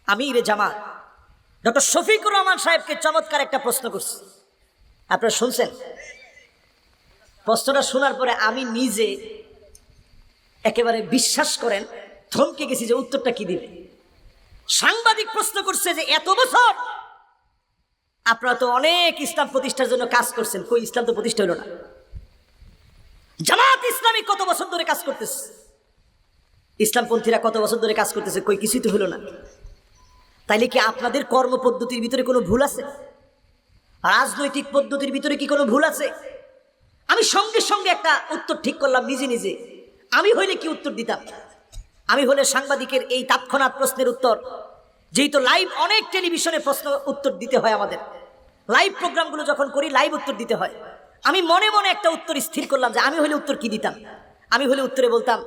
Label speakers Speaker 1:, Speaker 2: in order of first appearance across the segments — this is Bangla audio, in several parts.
Speaker 1: আমিরে জামাত ডক্টর শফিকুর রহমান সাহেবকে চমৎকার একটা প্রশ্ন করছি, আপনারা শুনছেন? প্রশ্নটা শোনার পরে আমি নিজে একেবারে বিশ্বাস করেন থমকে গেছি যে উত্তরটা কি দিবে। সাংবাদিক প্রশ্ন করছে যে এত বছর আপনারা তো অনেক ইসলাম প্রতিষ্ঠার জন্য কাজ করছেন, কই ইসলাম তো প্রতিষ্ঠা হলো না। জামাত ইসলামী কত বছর ধরে কাজ করতেছে, ইসলামপন্থীরা কত বছর ধরে কাজ করতেছে, কই কিছুই তো হলো না। তাইলে কি আপনাদের কর্ম পদ্ধতির ভিতরে কোনো ভুল আছে? রাজনৈতিক পদ্ধতির ভিতরে কি কোনো ভুল আছে? আমি সঙ্গে সঙ্গে একটা উত্তর ঠিক করলাম নিজে নিজে। আমি হইলে কি উত্তর দিতাম? আমি হলে সাংবাদিকের এই তাৎক্ষণাৎ প্রশ্নের উত্তর, যেহেতু লাইভ অনেক টেলিভিশনে প্রশ্ন উত্তর দিতে হয়, আমাদের লাইভ প্রোগ্রামগুলো যখন করি লাইভ উত্তর দিতে হয়। আমি মনে মনে একটা উত্তর স্থির করলাম যে আমি হলে উত্তর কি দিতাম। আমি হলে উত্তরে বলতাম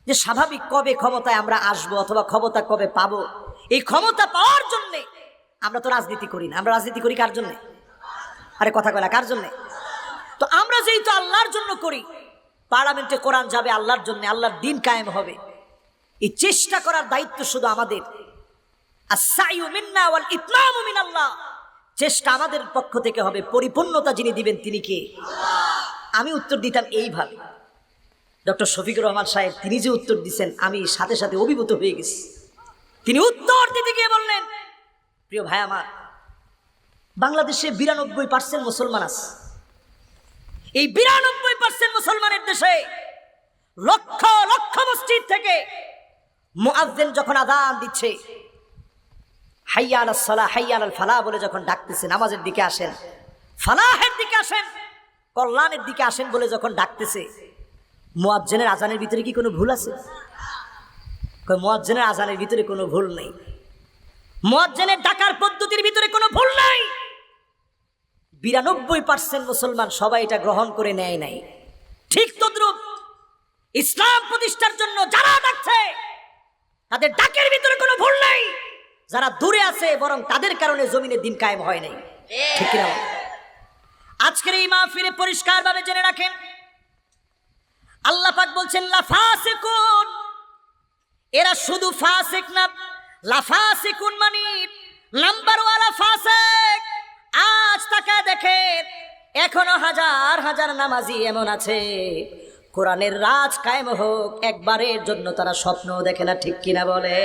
Speaker 1: যে স্বাভাবিক কবে ক্ষমতায় আমরা আসবো অথবা ক্ষমতা কবে পাবো, এই ক্ষমতা পাওয়ার জন্যে আমরা তো রাজনীতি করি না। আমরা রাজনীতি করি কার জন্যে? আরে কথা কয় না, কার জন্যে? তো আমরা যেহেতু আল্লাহর জন্য করি, পার্লামেন্টে কোরআন যাবে আল্লাহর জন্য, আল্লাহর দিন কায়েম হবে, এই চেষ্টা করার দায়িত্ব শুধু আমাদের। আস-সাইয়ু মিন্না ওয়াল ইতমামু মিনাল্লাহ, চেষ্টা আমাদের পক্ষ থেকে হবে, পরিপূর্ণতা যিনি দিবেন তিনি কে? আমি উত্তর দিতাম এইভাবে। ডক্টর শফিকুর রহমান সাহেব তিনি যে উত্তর দিচ্ছেন আমি সাথে সাথে অভিভূত হয়ে গেছি। তিনি উত্তর দিতে গিয়ে বললেন, প্রিয় ভাই আমার, বাংলাদেশে 92% মুসলমান আছে। এই 92% মুসলমানের দেশে লক্ষ লক্ষ মসজিদ থেকে মুয়াজ্জিন যখন আযান দিচ্ছে, হাইয়া আলাস সালাহ হাইয়া আলাল ফালাহ বলে যখন ডাকতেছে, নামাজের দিকে আসেন, ফালাহের দিকে আসেন, কল্যাণের দিকে আসেন বলে যখন ডাকতেছে, মুয়াজ্জিনের আযানের ভিতরে কি কোনো ভুল আছে? মুয়াজ্জিনের আযানের ভিতরে কোনো ভুল নেই, মুয়াজ্জিনের ডাকার পদ্ধতির ভিতরে কোনো ভুল নাই। 92% মুসলমান সবাই এটা গ্রহণ করে নেয় নাই। ঠিক তদ্রুপ ইসলাম প্রতিষ্ঠার জন্য যারা ডাকছে তাদের ডাকের ভিতরে কোনো ভুল নাই। যারা দূরে আছে বরং তাদের কারণে জমিনে দিন কায়েম হয় নাই। ঠিক না? আজকের এই মাহফিলে পরিষ্কার ভাবে জেনে রাখেন, আল্লাহ পাক বলছেন লাফাসিকুন, এরা শুধু ফাসিক না, লাফাসিকুন মানে নাম্বার ওয়ালা ফাসিক। আজ তাকায় দেখেন এখনো হাজার হাজার নামাজি এমন আছে কোরআনের রাজ কায়েম হোক একবারের জন্য তারা স্বপ্ন দেখে না। ঠিক কিনা বলে?